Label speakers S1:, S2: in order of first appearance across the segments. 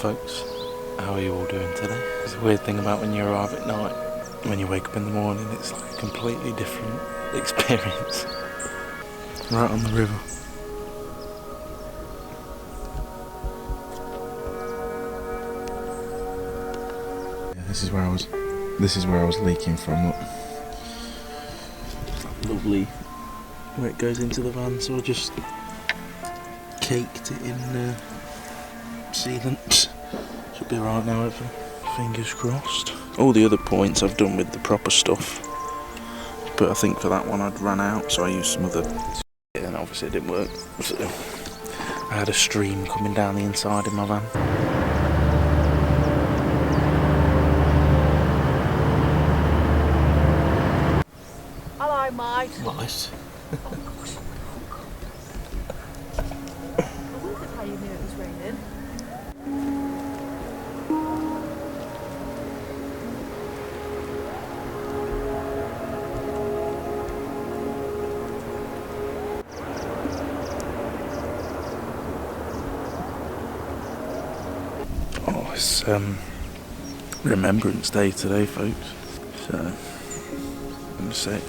S1: folks, how are you all doing today? It's a weird thing about when you arrive at night, when you wake up in the morning, it's like a completely different experience. Right on the river. Yeah, this is where I was leaking from. Look. Lovely where it goes into the van, so I just caked it in sealant. Should be right now, hopefully. Fingers crossed. All the other points I've done with the proper stuff, but I think for that one I'd run out, so I used some other shit, and obviously it didn't work. So I had a stream coming down the inside in my van.
S2: Hello, mate.
S1: Nice.
S2: I wondered how you knew it was raining.
S1: Oh, it's Remembrance Day today, folks. So I'm gonna say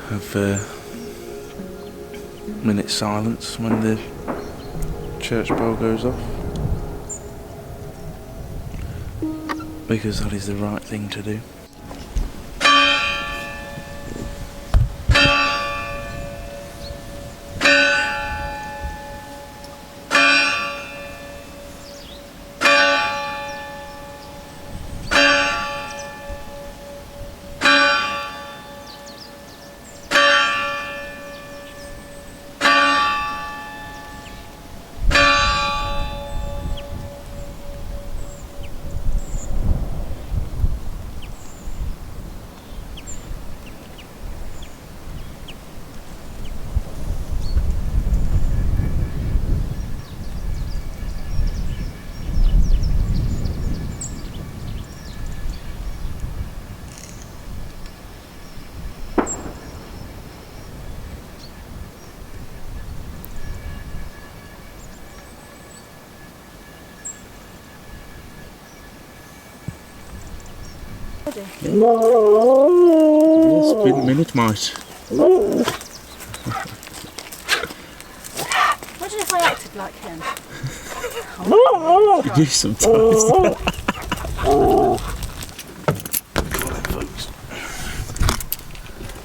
S1: have a minute's silence when the church bell goes off, because that is the right thing to do. Yes, been a minute, mate.
S2: Imagine if I acted like him.
S1: You do sometimes. Come on then, folks.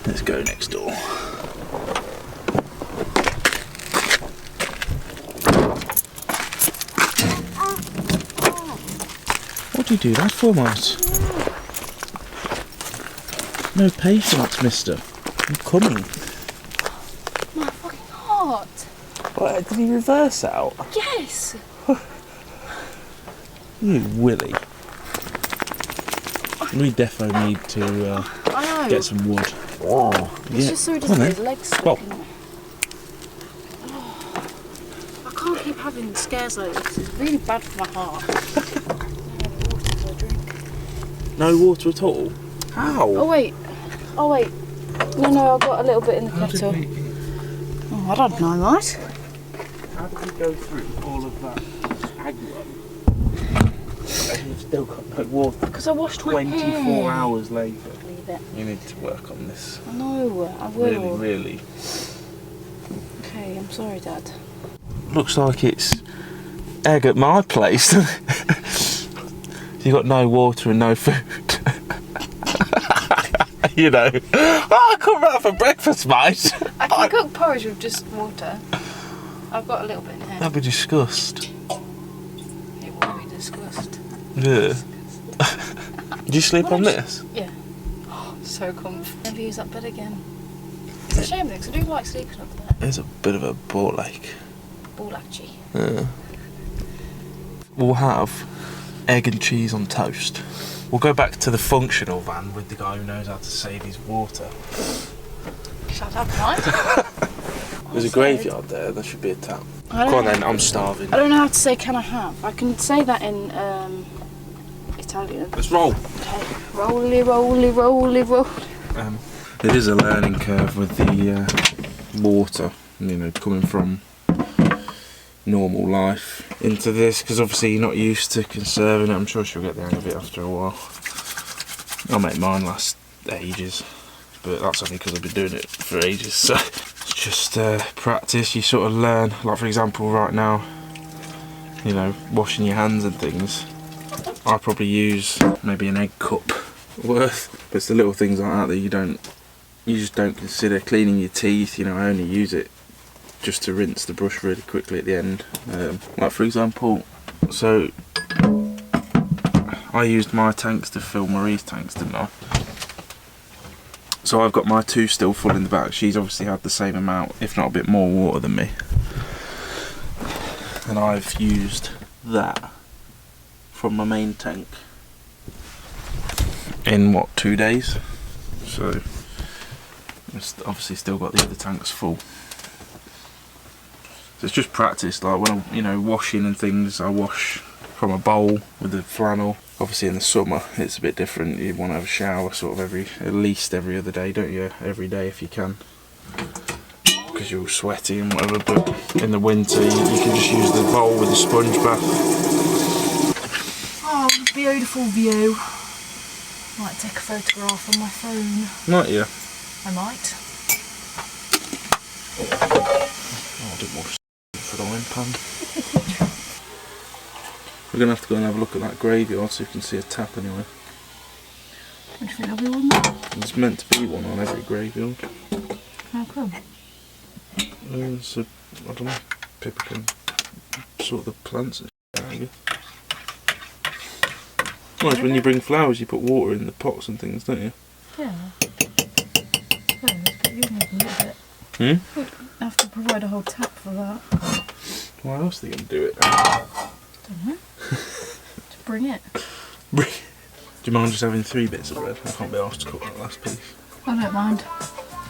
S1: Let's go next door. What do you do that for, mate? No patience, mister. I'm coming.
S2: My fucking heart.
S1: What, did he reverse out?
S2: Yes.
S1: You Willy. We defo need to
S2: I know.
S1: get some wood.
S2: It's just so he doesn't get his legs stuck
S1: Well.
S2: in it. I can't keep having scares like this. It's really bad for my heart. Water for a drink.
S1: No water at all? How?
S2: Oh wait. No, I've got a little bit in the kettle. Oh, I don't know, mate.
S1: How did we go through all of that aggro and you've still got no water?
S2: Because I washed my hair.
S1: 24 hours later.
S2: Leave it.
S1: You need to work on this.
S2: I know, I will.
S1: Really.
S2: Okay, I'm sorry, Dad.
S1: Looks like it's egg at my place. You got no water and no food. You know, I come round for breakfast, mate.
S2: I can cook porridge with just water. I've got a little bit in here.
S1: That'd be disgust.
S2: It will be disgust.
S1: Yeah. Did you sleep on this?
S2: Yeah. So comfy. Never use that bed again. It's a shame though, because I do like sleeping up there.
S1: It's a bit of a ball ache.
S2: Ball actually.
S1: Yeah. We'll have egg and cheese on toast. We'll go back to the functional van with the guy who knows how to save his water.
S2: Shut up, mate.
S1: There's a graveyard there, there should be a tap. Go on then, I'm starving.
S2: I don't know how to say can I have. I can say that in Italian.
S1: Let's roll.
S2: Okay. Roly, roly, roly, roly.
S1: It is a learning curve with the water, you know, coming from normal life into this, because obviously you're not used to conserving it. I'm sure she'll get the hang of it after a while. I'll make mine last ages, but that's only because I've been doing it for ages, so it's just practice. You sort of learn, like for example right now, you know, washing your hands and things, I probably use maybe an egg cup worth, but it's the little things like that that you just don't consider. Cleaning your teeth, you know, I only use it just to rinse the brush really quickly at the end. Like for example, so I used my tanks to fill Marie's tanks, didn't I? So I've got my 2 still full in the back. She's obviously had the same amount, if not a bit more water than me. And I've used that from my main tank in what, 2 days? So it's obviously still got the other tanks full. So it's just practice. Like when I'm, you know, washing and things, I wash from a bowl with the flannel. Obviously in the summer it's a bit different. You want to have a shower sort of at least every other day, don't you? Every day if you can, because you're all sweaty and whatever. But in the winter you can just use the bowl with the sponge bath.
S2: Oh, what a beautiful view. I might take a photograph on my phone.
S1: Might you?
S2: I might.
S1: Oh, I didn't wash the frying pan. We're going to have to go and have a look at that graveyard so you can see a tap anyway.
S2: What do you think, there'll be one there?
S1: There's meant to be one on every graveyard.
S2: How come?
S1: So, I don't know, people can sort the plants and shit out, I guess. Well, it's when you bring flowers you put water in the pots and things, don't you?
S2: Yeah. But you'll need a little bit.
S1: Hmm?
S2: We'd have to provide a whole tap for that.
S1: Why else are they going to do it?
S2: Don't know. To bring it.
S1: Do you mind just having 3 bits of bread? I can't be asked to cook that last piece.
S2: I don't mind.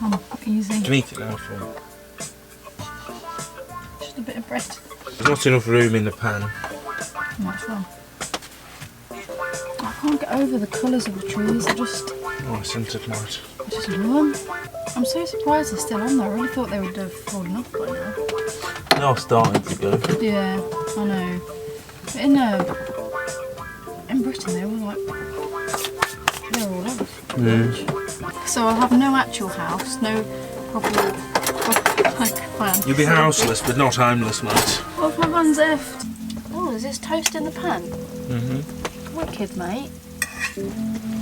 S2: I'm easy.
S1: You can eat it now for me.
S2: Just a bit of bread.
S1: There's not enough room in the pan.
S2: What's wrong? I can't get over the colours of the trees.
S1: Oh, I scented mine.
S2: I just love them. I'm so surprised they're still on there. I really thought they would have fallen off by now.
S1: They are starting to go.
S2: Yeah, I know. But in Britain they were like, they're all over. So I'll have no actual house, no proper plan.
S1: You'll be houseless but not homeless, mate.
S2: What if my van's effed? Oh, is this toast in the pan?
S1: Mm-hmm.
S2: Wicked, mate.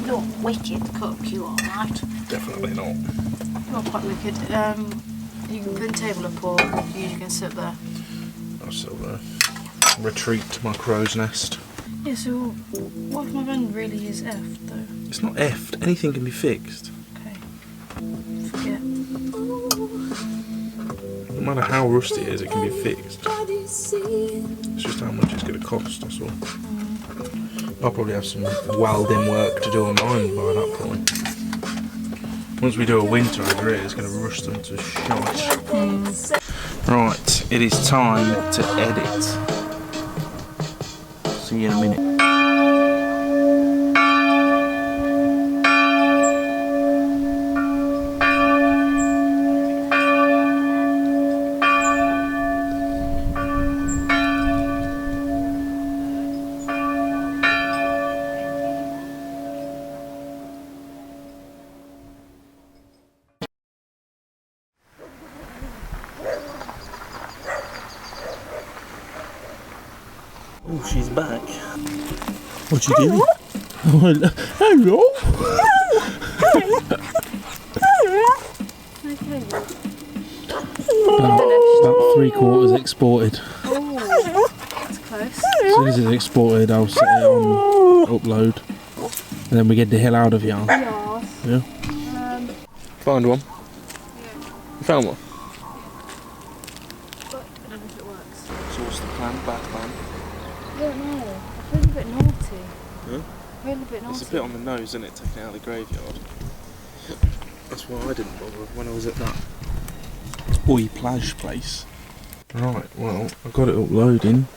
S2: You're a wicked cook, you are, right?
S1: Definitely not.
S2: You're quite wicked. You can put the table up or you can sit there.
S1: I'll sit there. Retreat to my crow's nest.
S2: Yeah, so what if my van really is effed though?
S1: It's not effed. Anything can be fixed.
S2: Okay. Forget.
S1: No matter how rusty it is, it can be fixed. It's just how much it's going to cost, that's all. I'll probably have some welding work to do on mine by that point. Once we do a winter over here, it's going to rush them to shite. Right, it is time to edit. See you in a minute. Oh, she's back. What you doing? Hello. About 3/4 exported.
S2: Oh, that's close.
S1: As soon as it's exported, I'll set it on upload, and then we get the hell out of here. Yeah. Find one.
S2: Yeah.
S1: You found one.
S2: But I don't know if it works.
S1: So what's the plan? Back plan?
S2: I don't know. I feel a bit naughty.
S1: Huh?
S2: I feel a bit naughty.
S1: It's a bit on the nose, isn't it, taking out the graveyard? That's why I didn't bother when I was at that Oi Plage place. Right, well, I've got it uploading,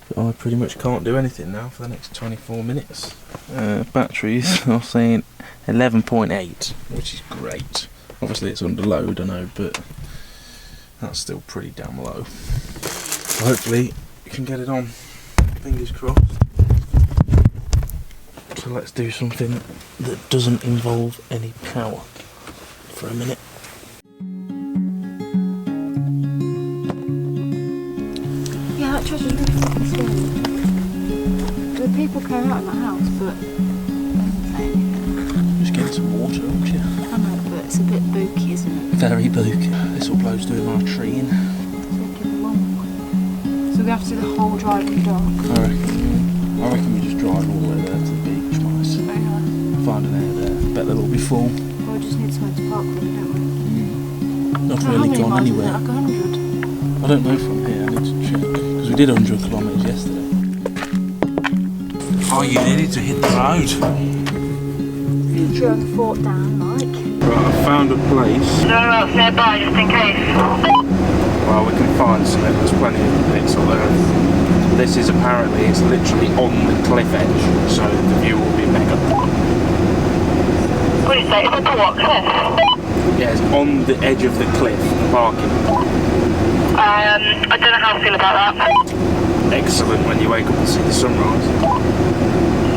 S1: but I pretty much can't do anything now for the next 24 minutes. Batteries are saying 11.8, which is great. Obviously it's under load, I know, but that's still pretty damn low. hopefully you can get it on. Fingers crossed. So let's do something that doesn't involve any power for a minute.
S2: Yeah, that church is really fucking scary. The people came out of my house, but they didn't say anything.
S1: Just getting some water, aren't you?
S2: I know, but it's a bit booky, isn't it?
S1: Very booky. This will blows doing our treeing.
S2: So we have to do the whole drive in the dark.
S1: I reckon we just drive all the way there to the beach, nice.
S2: Very nice.
S1: Find an air there. Bet they'll all be full.
S2: Well, we just need somewhere to park really, don't we?
S1: Not
S2: So
S1: really
S2: how many
S1: gone
S2: miles is it?
S1: anywhere.
S2: Like 100?
S1: I don't know from here, I need to check. Because we did 100 kilometres yesterday. Oh, you needed to hit the road.
S2: You drove the fort down, Mike.
S1: Right, I found a place.
S3: No one else nearby, just in case.
S1: Well, we can find some. There's plenty of bits up there. This is apparently, it's literally on the cliff edge, so the view will be mega.
S3: What do you say? It's at the what cliff?
S1: Yeah, it's on the edge of the cliff, the parking.
S3: I don't know how I feel about that.
S1: Excellent when you wake up and see the sunrise.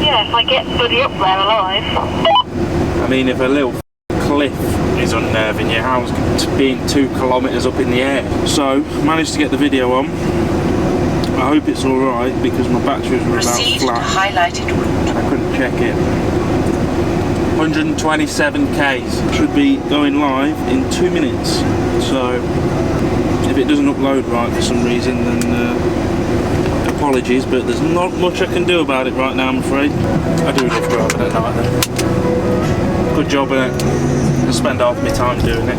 S3: Yeah, if I get bloody up there alive.
S1: I mean, if a little cliff is unnerving you, how's being 2 kilometres up in the air? So, managed to get the video on. I hope it's alright because my batteries were about flat.
S3: Highlighted route.
S1: I couldn't check it. 127 Ks. Should be going live in 2 minutes. So, if it doesn't upload right for some reason, then apologies, but there's not much I can do about it right now, I'm afraid. I do love driving at night though. Good job, innit? I spend half my time doing it.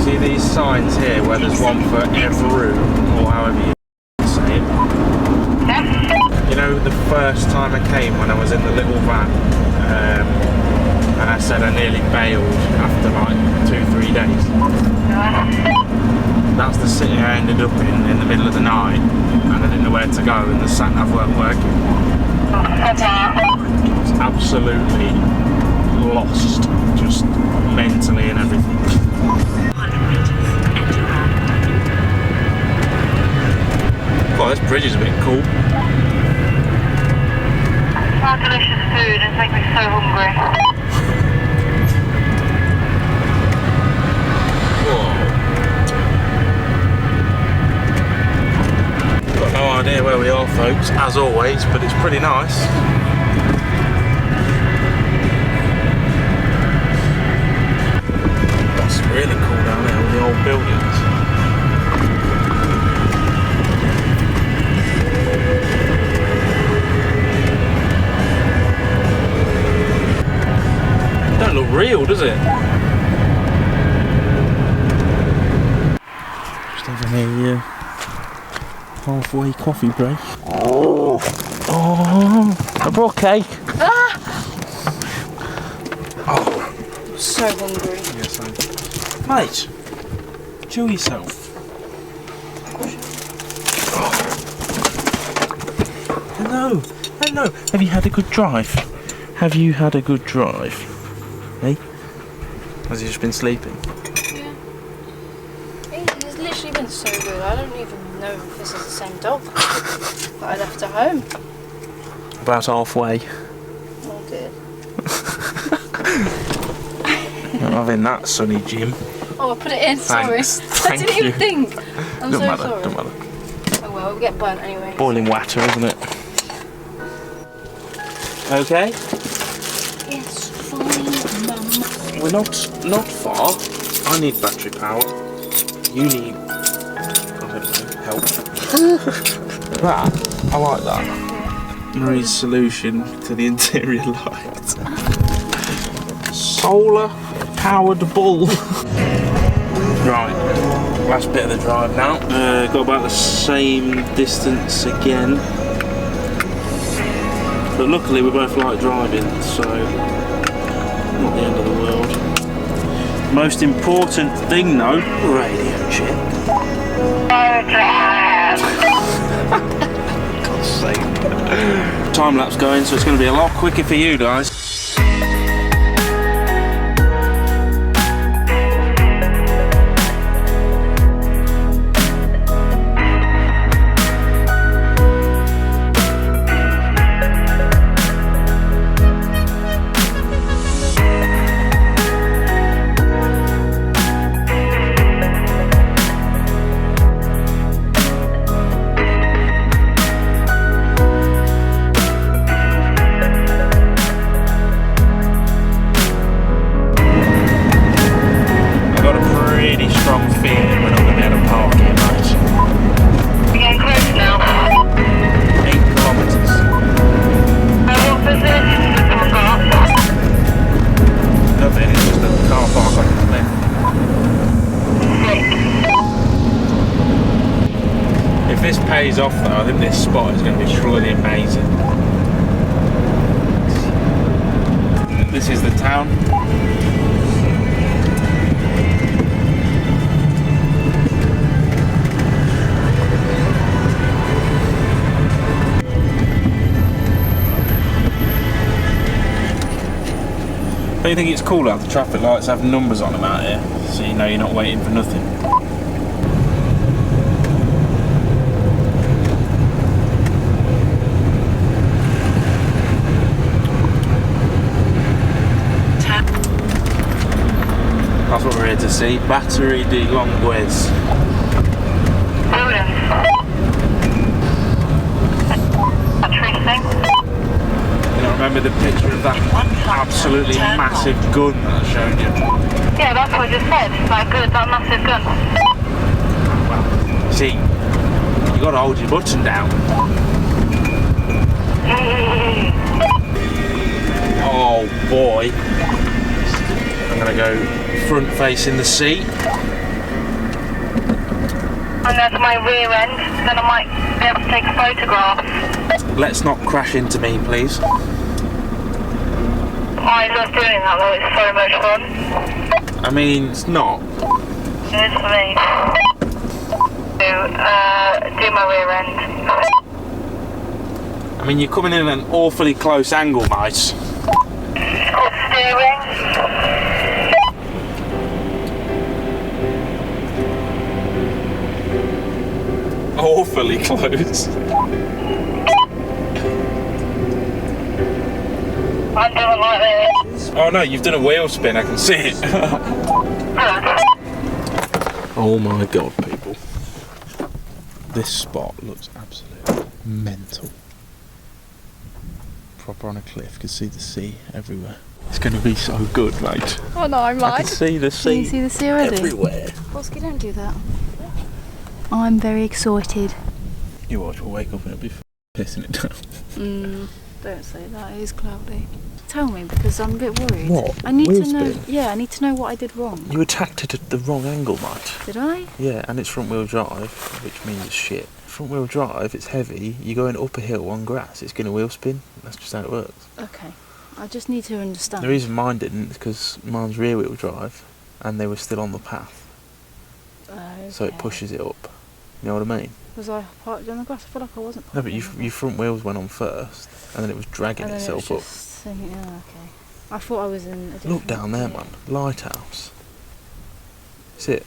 S1: See these signs here where there's one for every room, or however you say it? You know, the first time I came when I was in the little van, and I said I nearly bailed after like 2-3 days. That's the city I ended up in the middle of the night, and I didn't know where to go, and the sat-nav weren't working. I was absolutely lost, just mentally and everything. God, this bridge is a bit cool.
S3: Found delicious food, it's making me so hungry.
S1: Got no idea where we are, folks, as always, but it's pretty nice. That's really cool down there with the old buildings. Don't look real, does it? Just having a halfway coffee break. Oh, I brought cake.
S2: Ah!
S1: Oh,
S2: So hungry.
S1: yes, mate, chew yourself. Oh. Hello. Have you had a good drive? Have you had a good drive? Hey? Has he just been sleeping?
S2: Yeah. He's literally been so good. I don't even know if this is the same dog that I left at home.
S1: About halfway.
S2: Oh dear.
S1: Not having that, Sonny Jim.
S2: Oh, I put it in, sorry.
S1: Thanks.
S2: I
S1: Thank
S2: didn't
S1: you.
S2: even think. I'm
S1: Don't
S2: so
S1: matter,
S2: sorry.
S1: don't matter.
S2: Oh well, we'll get burnt anyway.
S1: Boiling water, isn't it? Okay?
S2: Yes, fine, mum.
S1: We're not far. I need battery power. You need, I don't know, help. That, I like that. Marie's solution to the interior light. Solar powered bulb. Right, last bit of the drive now. Got about the same distance again. But luckily we both like driving, so not the end of the world. Most important thing though, radio check. God's sake. Time lapse going, so it's going to be a lot quicker for you guys. this pays off though, I think this spot is going to be truly amazing. This is the town. Don't you think it's cool how the traffic lights have numbers on them out here, so you know you're not waiting for nothing? That's what we're here to see. Battery de Longuez. You know, remember the picture of that absolutely massive gun that I showed you?
S3: Yeah, that's what I just said. That good, that massive gun.
S1: Well, see, you got to hold your button down. Oh boy. I'm going to go front facing the seat.
S3: And there's my rear end, then I might be able to take a photograph.
S1: Let's not crash into me, please.
S3: I love doing that though, it's so much fun.
S1: I mean, it's not.
S3: It is for me. Do my rear end.
S1: I mean, you're coming in at an awfully close angle, mate.
S3: It's called steering.
S1: Awfully close.
S3: I'm doing like this.
S1: Oh no, you've done a wheel spin, I can see it. Oh my god, people. This spot looks absolutely mental. Proper on a cliff, you can see the sea everywhere. It's going to be so good, mate.
S2: Oh no, I'm
S1: I can see the sea.
S2: Can you see the sea already?
S1: Everywhere.
S2: Bosky, don't do that. I'm very excited.
S1: You watch, we'll wake up and it'll be pissing it down.
S2: Don't say that, it is cloudy. Tell me, because I'm a bit worried.
S1: What?
S2: I need
S1: Wheel
S2: to know.
S1: spin?
S2: Yeah, I need to know what I did wrong.
S1: You attacked it at the wrong angle, mate.
S2: Did I?
S1: Yeah, and it's front wheel drive, which means it's shit. Front wheel drive, it's heavy, you're going up a hill on grass, it's going to wheel spin. That's just how it works.
S2: Okay. I just need to understand.
S1: The reason mine didn't is because mine's rear wheel drive and they were still on the path.
S2: Okay.
S1: So it pushes it up. You know what I mean?
S2: Was I parked on the grass? I feel like I wasn't parked.
S1: No, but your front wheels went on first and then it was dragging
S2: and then
S1: itself
S2: it was
S1: up.
S2: just thinking, oh, okay. I thought I was in a different...
S1: Look down there, man. Lighthouse. See it?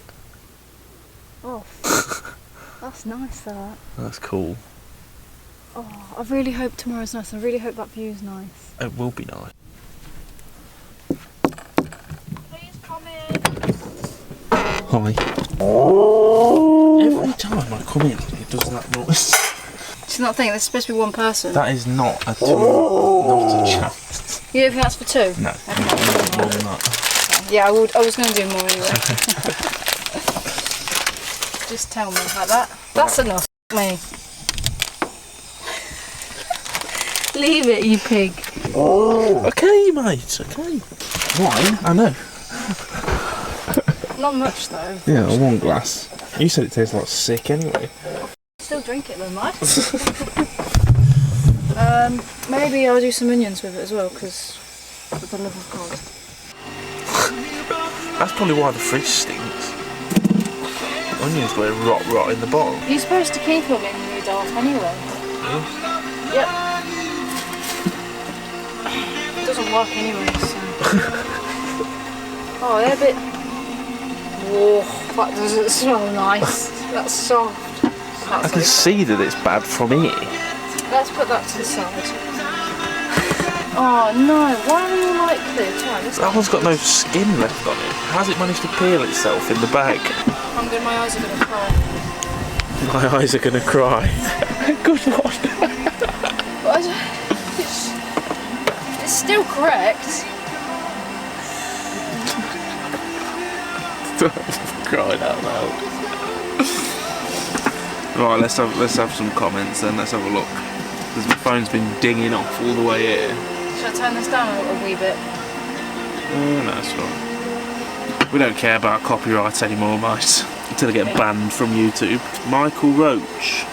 S2: Oh, that's nice, that.
S1: That's cool.
S2: Oh, I really hope tomorrow's nice. I really hope that view's nice.
S1: It will be nice.
S2: Please come in.
S1: Hi. Every time I come in, it does that noise.
S2: She's not thinking there's supposed to be one person.
S1: That is not a not a chance.
S2: You don't think that's for two?
S1: No,
S2: Okay.
S1: more than that.
S2: Yeah, I was going to do more anyway. Just tell me like that. That's enough. Me. Leave it, you pig.
S1: Okay, mate. Okay. Wine? I know.
S2: Not much though.
S1: Yeah, I want glass. You said it tastes like sick anyway.
S2: Still drink it though, mate. Maybe I'll do some onions with it as well, because for the love of God.
S1: That's probably why the fridge stinks. Onions go rot in the bottom.
S2: You're supposed to keep them in Rudolph anyway.
S1: Yeah.
S2: Yep. It doesn't work anyway, so. Oh, they're a bit. Whoa, that doesn't smell nice. That's soft.
S1: I can see that it's bad from here.
S2: Let's put that to the side. Oh no, why are you like this? Right,
S1: That one's got no skin left on it. How's it managed to peel itself in the bag?
S2: I'm good, my eyes are going to cry.
S1: My eyes are going to cry. Good one.
S2: But it's still correct.
S1: Crying out loud. Right, let's have some comments then. Let's have a look. Because my phone's been dinging off all the way here.
S2: Should I turn this down a wee bit?
S1: No, it's alright. We don't care about copyright anymore, mate. Until I get banned from YouTube. Michael Roach.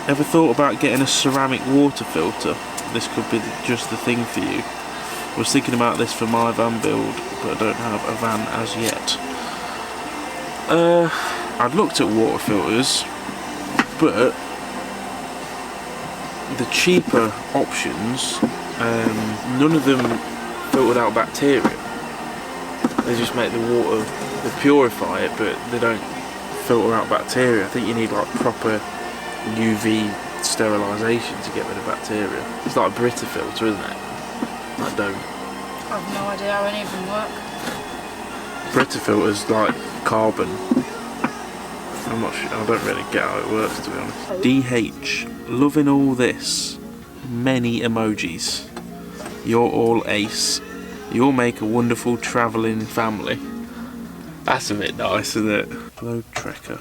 S1: Ever thought about getting a ceramic water filter? This could be just the thing for you. I was thinking about this for my van build, but I don't have a van as yet. I'd looked at water filters, but the cheaper options, none of them filtered out bacteria. They just make the water, they purify it, but they don't filter out bacteria. I think you need like proper UV sterilisation to get rid of bacteria. It's like a Brita filter, isn't it? I don't.
S2: I have no idea how any of them work.
S1: Brita filter's like carbon. I'm not sure, I don't really get how it works, to be honest. DH, loving all this. Many emojis. You're all ace. You'll make a wonderful travelling family. That's a bit nice, isn't it? Road Trekker.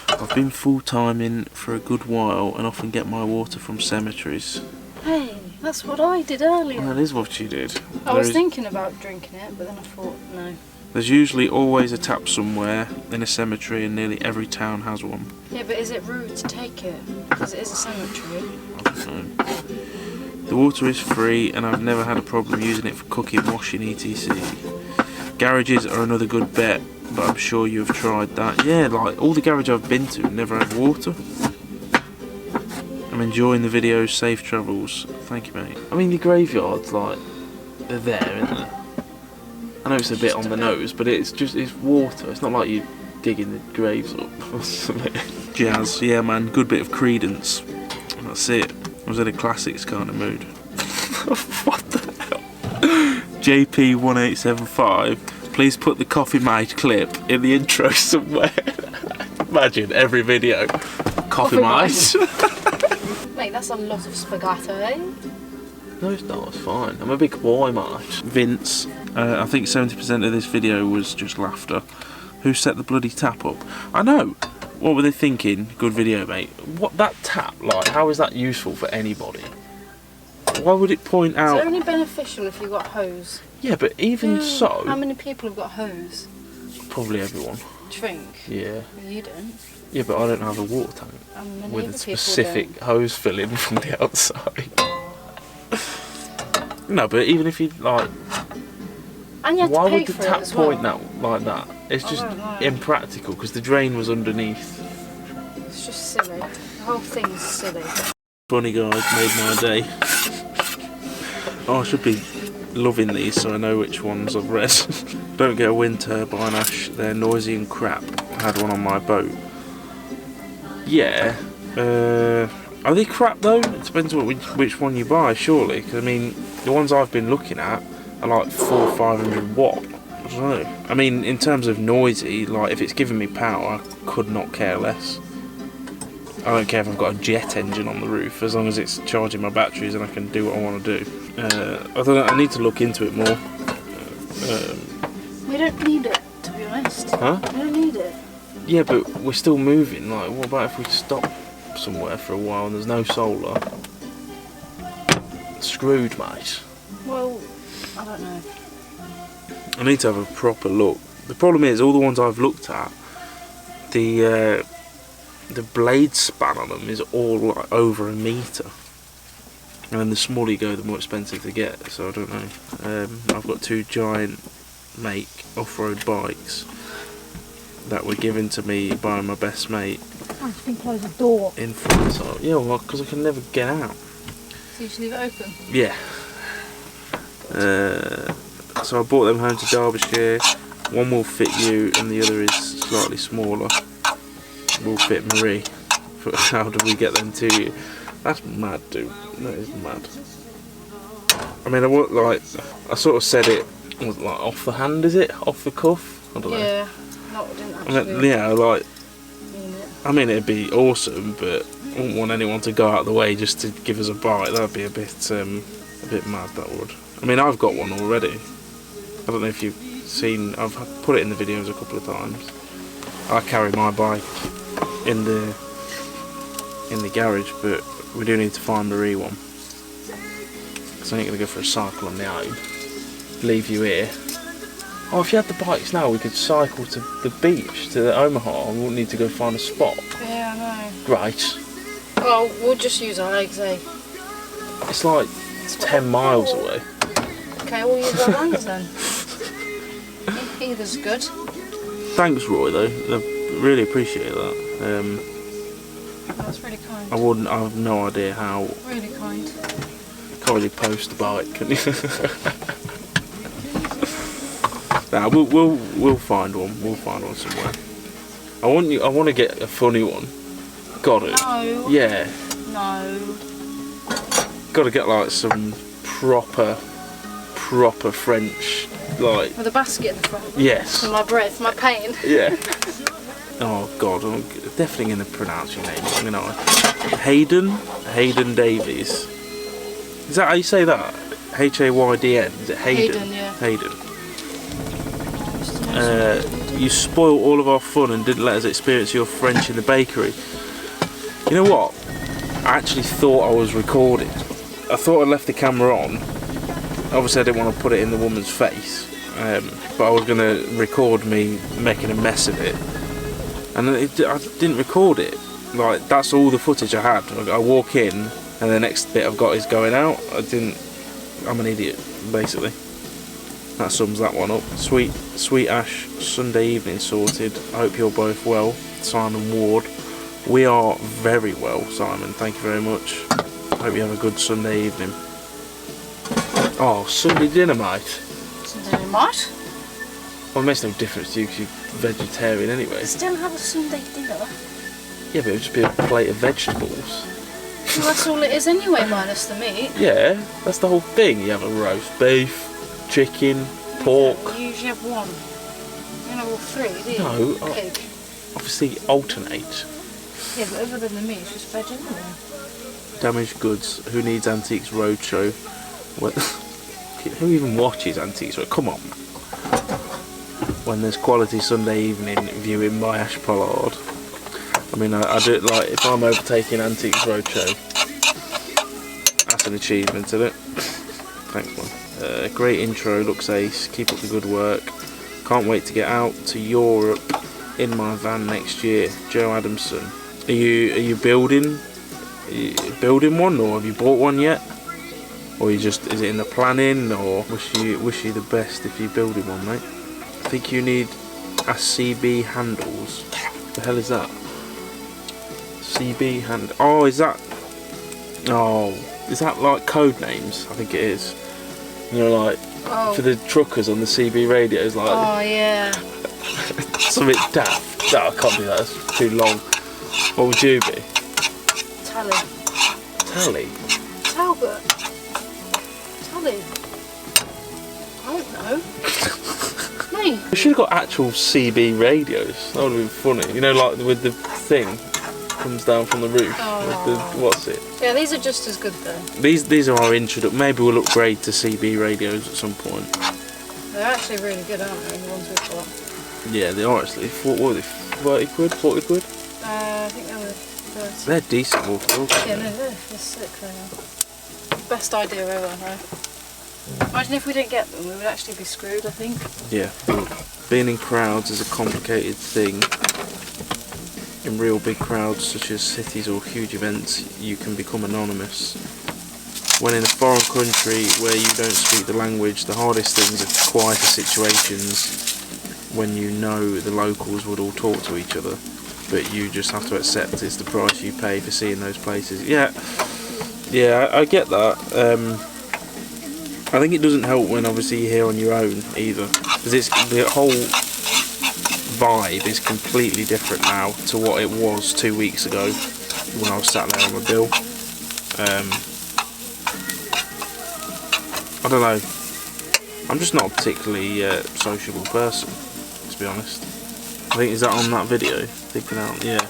S1: I've been full-timing for a good while and often get my water from cemeteries.
S2: Hey, that's what I did earlier.
S1: That is what you did.
S2: I was thinking about drinking it, but then I thought, no.
S1: There's usually always a tap somewhere in a cemetery, and nearly every town has one.
S2: Yeah, but is it rude to take it? Because it is a cemetery.
S1: I don't know. The water is free and I've never had a problem using it for cooking, washing, etc. Garages are another good bet, but I'm sure you've tried that. Yeah, like all the garages I've been to never had water. I'm enjoying the videos, safe travels. Thank you, mate. I mean, the graveyards, like, they're there, isn't they? I know it's a bit on the nose, but it's water. It's not like you digging the graves up or something. Jazz, yeah man, good bit of Credence. That's it. I was in a classics kind of mood. What the hell? JP1875, please put the Coffee Mate clip in the intro somewhere. Imagine every video. Coffee Mate.
S2: Mate, that's a lot of spaghetti.
S1: No, it's not, it's fine. I'm a big boy, mate. Vince, I think 70% of this video was just laughter. Who set the bloody tap up? I know. What were they thinking? Good video, mate. What, that tap, like, how is that useful for anybody? Why would it point out...
S2: It's only beneficial if you've got a hose.
S1: Yeah, but even so...
S2: How many people have got a hose?
S1: Probably everyone.
S2: Do you think?
S1: Yeah.
S2: Well, you don't.
S1: Yeah, but I don't have a water tank. With a specific hose filling from the outside. No, but even if you, like...
S2: And you have
S1: why
S2: to pay
S1: would the
S2: for
S1: tap
S2: it as well.
S1: point out like that? It's just impractical, because the drain was underneath.
S2: It's just silly. The whole thing's silly.
S1: Funny guys, made my day. Oh, I should be loving these so I know which ones I've read. Don't get a wind turbine, Ash. They're noisy and crap. I had one on my boat. Yeah. Are they crap though? It depends which one you buy, surely. Because I mean, the ones I've been looking at are like 400 or 500 watt. I don't know. I mean, in terms of noisy, like if it's giving me power, I could not care less. I don't care if I've got a jet engine on the roof, as long as it's charging my batteries and I can do what I want to do. I don't know, I need to look into it more.
S2: We don't need it, to be honest.
S1: Huh?
S2: We don't need it.
S1: Yeah, but we're still moving. Like, what about if we stop somewhere for a while and there's no solar? Screwed, mate.
S2: Well, I don't know.
S1: I need to have a proper look. The problem is, all the ones I've looked at, the blade span on them is all like over a metre. And then the smaller you go, the more expensive they get. So I don't know. I've got two giant make off-road bikes that were given to me by my best mate.
S2: I just can close the door.
S1: In front of, yeah, well, because I can never get out.
S2: So you just leave it open?
S1: Yeah. So I brought them home to Derbyshire. One will fit you and the other is slightly smaller. Will fit Marie. But how do we get them to you? That's mad, dude. That is mad. I mean, I sort of said it like off the hand, is it? Off the cuff? I don't know.
S2: Yeah. No, I didn't actually.
S1: I mean, it'd be awesome, but I wouldn't want anyone to go out of the way just to give us a bite. That'd be a bit mad. That would. I mean, I've got one already. I don't know if you've seen. I've put it in the videos a couple of times. I carry my bike in the garage, but we do need to find Marie one. Because I ain't gonna go for a cycle on the own. Leave you here. Oh, if you had the bikes now, we could cycle to the beach, to the Omaha, and we wouldn't need to go find a spot.
S2: Yeah, I know.
S1: Great.
S2: Well, we'll just use our legs, eh?
S1: It's like 10 miles away.
S2: Okay, we'll use our hands then. Either's good.
S1: Thanks, Roy, though. I really appreciate that.
S2: That's really kind.
S1: I have no idea how.
S2: Really kind.
S1: Can't really post a bike, can you? Nah, we'll find one. We'll find one somewhere. I want to get a funny one. Got it.
S2: No.
S1: Yeah.
S2: No.
S1: Got to get like some proper French, like.
S2: With a basket in the front.
S1: Yes.
S2: For my breath, my pain.
S1: Yeah. Oh God, I'm definitely going to pronounce your name wrong, aren't I? Hayden Davies. Is that how you say that? Haydn. Is it Hayden?
S2: Hayden, yeah.
S1: Hayden. You spoiled all of our fun and didn't let us experience your French in the bakery. You know what? I actually thought I was recording. I thought I left the camera on. Obviously I didn't want to put it in the woman's face, but I was going to record me making a mess of it. And I didn't record it. Like, that's all the footage I had. I walk in and the next bit I've got is going out. I'm an idiot, basically. That sums that one up. Sweet Ash, Sunday evening sorted. I hope you're both well. Simon Ward. We are very well, Simon. Thank you very much. I hope you have a good Sunday evening. Oh, Sunday dinner, mate.
S2: Sunday dinner, mate?
S1: Well, it makes no difference to you because you're vegetarian anyway.
S2: Still have a Sunday dinner.
S1: Yeah, but it would just be a plate of vegetables.
S2: Well, that's all it is anyway, minus the meat.
S1: Yeah, that's the whole thing. You have a roast beef, chicken, pork.
S2: You usually have one. You don't have all three, do you?
S1: No,
S2: Pig.
S1: obviously alternate.
S2: Yeah, but other than the meat, it's just veg, isn't it?
S1: Damaged Goods. Who needs Antiques Roadshow? What? Who even watches Antiques Roadshow? Come on. When there's quality Sunday evening viewing by Ash Pollard. I mean, I do it like if I'm overtaking Antiques Roadshow. That's an achievement, isn't it? Thanks, man. Great intro, looks ace. Keep up the good work. Can't wait to get out to Europe in my van next year. Joe Adamson. Are you building? Are you building one, or have you bought one yet? Or is it in the planning? Or wish you the best if you're building one, mate. I think you need a CB handles. What the hell is that? CB hand. Oh, is that? Oh, is that like code names? I think it is. You know, like for the truckers on the CB radios, like.
S2: Oh yeah.
S1: Something daft. No, I can't do that. That's too long. What would you be?
S2: Tally.
S1: Tally.
S2: Talbot. Tally. I don't know. Me.
S1: We should have got actual CB radios. That would have been funny. You know, like with the thing comes down from the roof.
S2: Oh.
S1: With the, what's it?
S2: Yeah, these are just as good though.
S1: These are our introduction. Maybe we'll upgrade to CB radios at some point.
S2: They're actually really good, aren't they? The ones we've got.
S1: Yeah, they are actually. What were they? 30 quid? 40 quid?
S2: I think they were 30.
S1: They're decent walkers.
S2: Yeah, no, they're sick, they are. Best idea ever, though. Imagine if we didn't get them, we would actually be screwed, I think.
S1: Yeah, being in crowds is a complicated thing. In real big crowds such as cities or huge events, you can become anonymous. When in a foreign country where you don't speak the language, the hardest things are quieter situations when you know the locals would all talk to each other, but you just have to accept it's the price you pay for seeing those places. Yeah, I get that. I think it doesn't help when obviously you're here on your own either, because it's the whole vibe is completely different now to what it was 2 weeks ago when I was sat there on my bill. I don't know. I'm just not a particularly sociable person, to be honest. I think, is that on that video? Thinking out, yeah.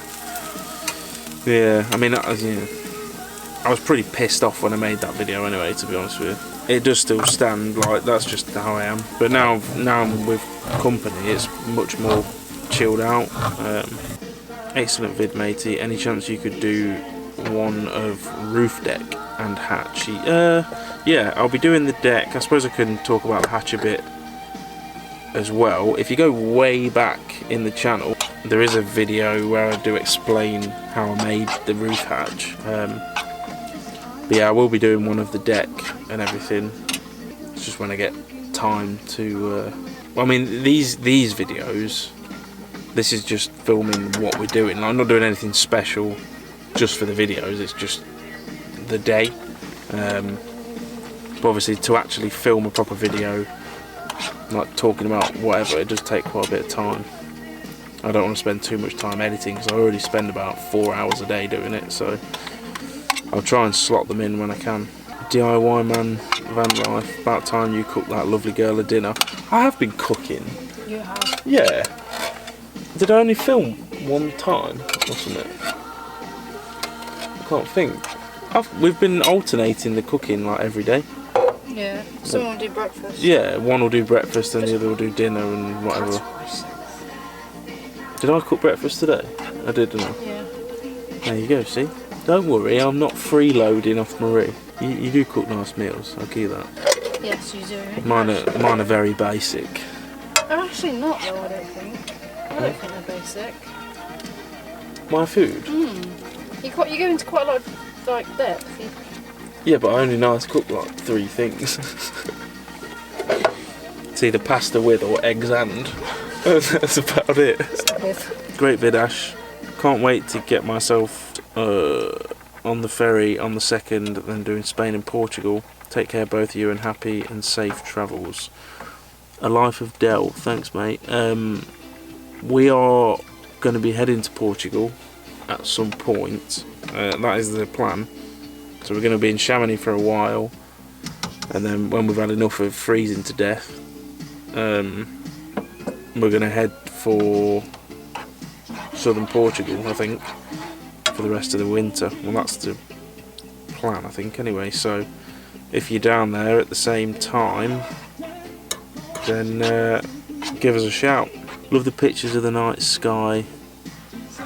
S1: Yeah, I mean, I was pretty pissed off when I made that video anyway, to be honest with you. It does still stand, like, that's just how I am. But now I'm with company, it's much more chilled out. Excellent vid, matey. Any chance you could do one of roof deck and hatch? Yeah, I'll be doing the deck. I suppose I can talk about the hatch a bit as well. If you go way back in the channel, there is a video where I do explain how I made the roof hatch. But yeah, I will be doing one of the deck and everything. It's just when I get time to. I mean, these videos. This is just filming what we're doing. Like, I'm not doing anything special just for the videos. It's just the day. But obviously, to actually film a proper video, like talking about whatever, it does take quite a bit of time. I don't want to spend too much time editing because I already spend about 4 hours a day doing it, so I'll try and slot them in when I can. DIY man, van life, about time you cooked that lovely girl a dinner. I have been cooking.
S2: You have?
S1: Yeah. Did I only film one time or something? I can't think. We've been alternating the cooking like every day.
S2: Yeah, someone will do breakfast.
S1: Yeah, one will do breakfast and the other will do dinner and whatever. Did I cook breakfast today? I did, didn't I?
S2: Yeah.
S1: There you go, see? Don't worry, I'm not freeloading off Marie. You do cook nice meals, I'll give you that.
S2: Yes, you do.
S1: Mine are very basic.
S2: They're actually not though, I don't think. I don't think they're basic.
S1: My food?
S2: You go into quite a lot of like depth.
S1: Yeah, but I only know how to cook like 3 things. It's either pasta with or eggs and. That's about it. Great vid, Ash. Can't wait to get myself on the ferry on the 2nd, then doing Spain and Portugal. Take care both of you and happy and safe travels. A life of Dell. Thanks, mate. We are going to be heading to Portugal at some point. That is the plan. So we're going to be in Chamonix for a while, and then when we've had enough of freezing to death, we're going to head for southern Portugal, I think, for the rest of the winter. Well, that's the plan, I think, anyway. So if you're down there at the same time, then give us a shout. Love the pictures of the night sky.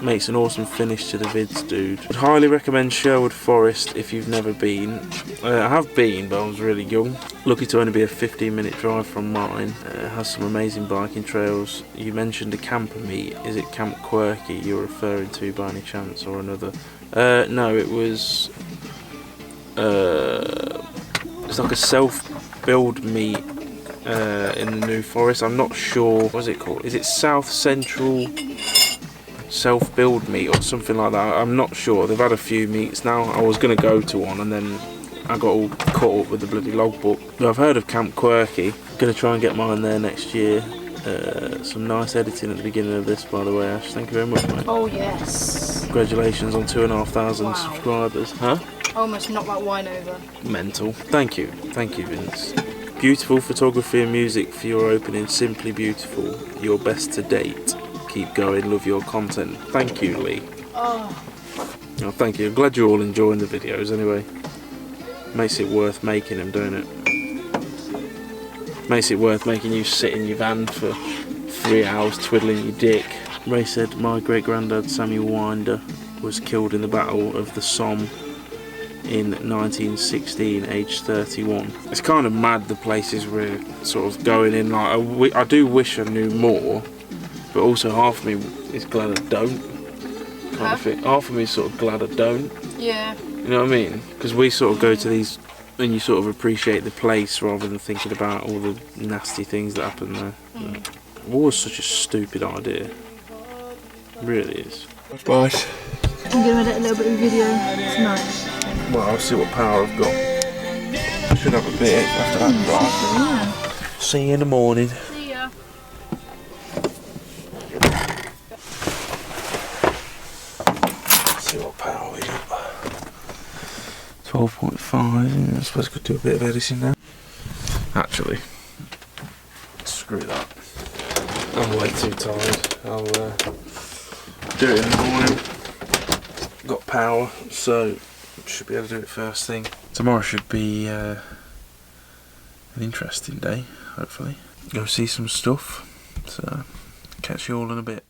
S1: Makes an awesome finish to the vids, dude. Would highly recommend Sherwood Forest if you've never been. I have been, but I was really young. Lucky to only be a 15-minute drive from mine. It has some amazing biking trails. You mentioned a camper meet. Is it Camp Quirky you're referring to by any chance, or another? No, it was. It's like a self-build meet in the New Forest. I'm not sure. What's it called? Is it South Central Self-Build meet or something like that? I'm not sure. They've had a few meets now. I was going to go to one and then I got all caught up with the bloody logbook. But I've heard of Camp Quirky. Going to try and get mine there next year. Some nice editing at the beginning of this, by the way, Ash. Thank you very much, mate.
S2: Oh yes.
S1: Congratulations on 2,500 subscribers. Huh?
S2: Almost knocked that wine over.
S1: Mental. Thank you, Vince. Beautiful photography and music for your opening. Simply beautiful. Your best to date. Keep going. Love your content. Thank you, Lee. Oh, thank you. I'm glad you're all enjoying the videos anyway. Makes it worth making them, don't it? Makes it worth making you sit in your van for 3 hours twiddling your dick. Ray said, my great-granddad Samuel Winder was killed in the Battle of the Somme in 1916, aged 31. It's kind of mad the places we're sort of going in. Like, I do wish I knew more, but also half of me is glad I don't. Kind of thing. Half of me is sort of glad I don't.
S2: Yeah.
S1: You know what I mean? Because we sort of go to these and you sort of appreciate the place rather than thinking about all the nasty things that happen there. War is such a stupid idea. It really is. Right.
S2: I'm going to edit a little bit of video tonight.
S1: Well, I'll see what power I've got. I should have a bit after that drive.
S2: Yeah.
S1: See you in the morning.
S2: See ya.
S1: See what power we got. 12.5. I suppose I could do a bit of editing now. Actually, screw that. I'm way too tired. I'll do it in the morning. Got power, so should be able to do it first thing. Tomorrow should be an interesting day, hopefully. Go see some stuff. So catch you all in a bit.